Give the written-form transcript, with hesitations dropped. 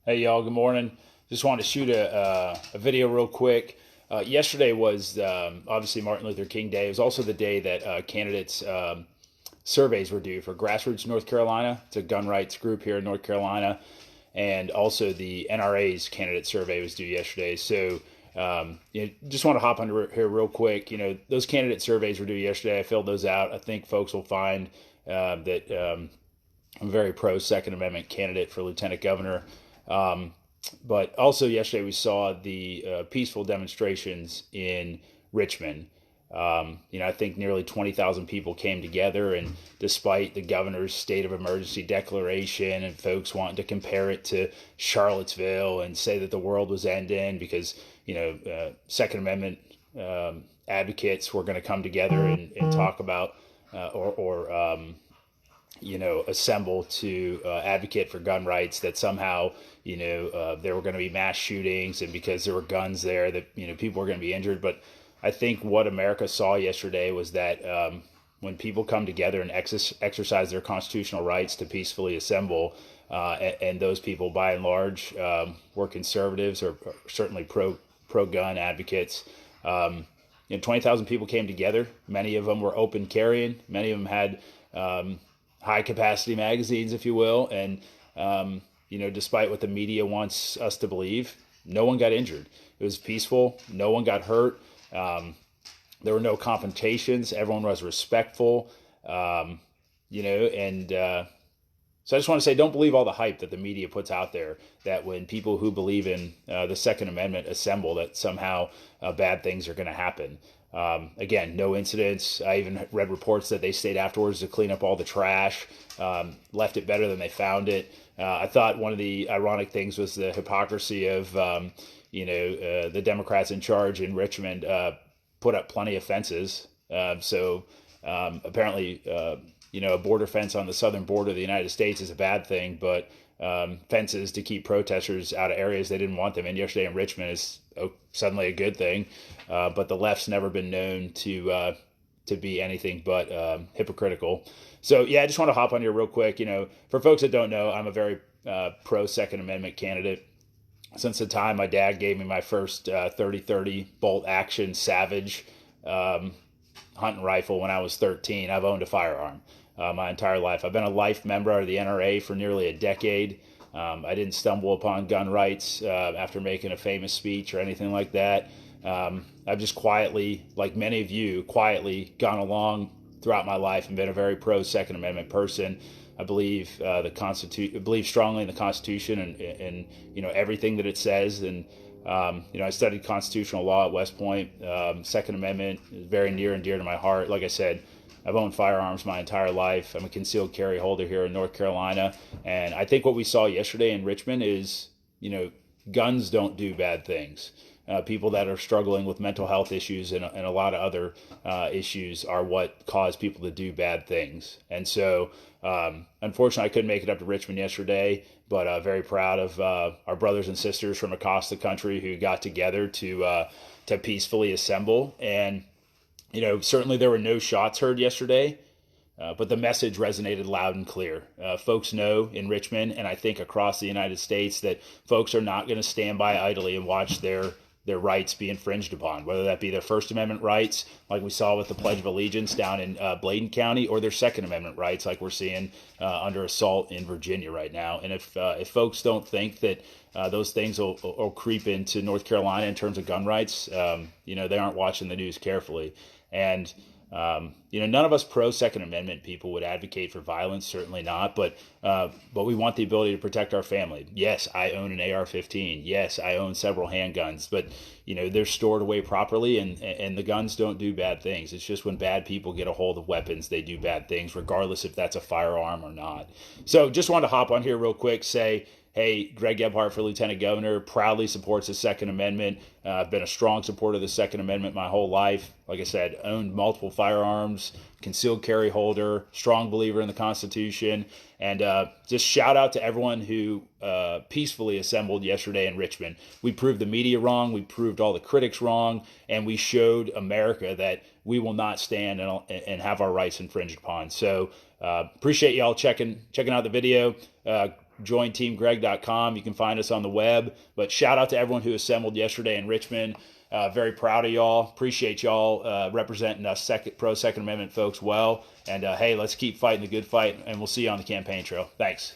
Hey y'all, good morning. Just wanted to shoot a video real quick. Yesterday was obviously Martin Luther King Day. It was also the day that candidates surveys were due for Grassroots North Carolina. It's a gun rights group here in North Carolina. And also the NRA's candidate survey was due yesterday. So just want to hop on here real quick. Those candidate surveys were due yesterday. I filled those out. I think folks will find that I'm very pro Second Amendment candidate for lieutenant governor. But also yesterday we saw the peaceful demonstrations in Richmond. I think nearly 20,000 people came together, and despite the governor's state of emergency declaration and folks wanting to compare it to Charlottesville and say that the world was ending because, Second Amendment advocates were going to come together and talk about assemble to advocate for gun rights, that somehow, there were going to be mass shootings, and because there were guns there that, people were going to be injured. But I think what America saw yesterday was that when people come together and exercise their constitutional rights to peacefully assemble, and those people by and large were conservatives or certainly pro-gun advocates. 20,000 people came together. Many of them were open carrying. Many of them had high capacity magazines, if you will. And, despite what the media wants us to believe, no one got injured. It was peaceful. No one got hurt. There were no confrontations. Everyone was respectful, so I just want to say, don't believe all the hype that the media puts out there, that when people who believe in the Second Amendment assemble, that somehow bad things are going to happen. Again, no incidents. I even read reports that they stayed afterwards to clean up all the trash, left it better than they found it. I thought one of the ironic things was the hypocrisy of, the Democrats in charge in Richmond put up plenty of fences. Apparently, a border fence on the southern border of the United States is a bad thing, but fences to keep protesters out of areas they didn't want them in yesterday in Richmond is suddenly a good thing. But the left's never been known to be anything but hypocritical. So yeah, I just want to hop on here real quick. For folks that don't know, I'm a very pro Second Amendment candidate. Since the time my dad gave me my first 30-30 bolt action Savage hunting rifle when I was 13, I've owned a firearm my entire life. I've been a life member of the NRA for nearly a decade. I didn't stumble upon gun rights after making a famous speech or anything like that. I've just quietly, like many of you, quietly gone along throughout my life and been a very pro Second Amendment person. I believe believe strongly in the Constitution and everything that it says. And I studied constitutional law at West Point. Second Amendment is very near and dear to my heart. Like I said, I've owned firearms my entire life. I'm a concealed carry holder here in North Carolina. And I think what we saw yesterday in Richmond is, guns don't do bad things. People that are struggling with mental health issues and a lot of other issues are what cause people to do bad things. And so, unfortunately, I couldn't make it up to Richmond yesterday, but very proud of our brothers and sisters from across the country who got together to peacefully assemble. And, certainly there were no shots heard yesterday, but the message resonated loud and clear. Folks know in Richmond, and I think across the United States, that folks are not going to stand by idly and watch their rights be infringed upon, whether that be their First Amendment rights, like we saw with the Pledge of Allegiance down in Bladen County, or their Second Amendment rights, like we're seeing under assault in Virginia right now. And if folks don't think that those things will creep into North Carolina in terms of gun rights, they aren't watching the news carefully. And none of us pro Second Amendment people would advocate for violence, certainly not. But we want the ability to protect our family. Yes, I own an AR-15. Yes, I own several handguns. But they're stored away properly, and the guns don't do bad things. It's just when bad people get a hold of weapons, they do bad things, regardless if that's a firearm or not. So just wanted to hop on here real quick, say, hey, Greg Gebhardt for Lieutenant Governor, proudly supports the Second Amendment. I've been a strong supporter of the Second Amendment my whole life. Like I said, owned multiple firearms, concealed carry holder, strong believer in the Constitution. And just shout out to everyone who peacefully assembled yesterday in Richmond. We proved the media wrong. We proved all the critics wrong. And we showed America that we will not stand and have our rights infringed upon. So appreciate y'all checking out the video. jointeamgreg.com. You can find us on the web. But shout out to everyone who assembled yesterday in Richmond. Very proud of y'all. Appreciate y'all representing us pro Second Amendment folks well. And hey, let's keep fighting the good fight, and we'll see you on the campaign trail. Thanks.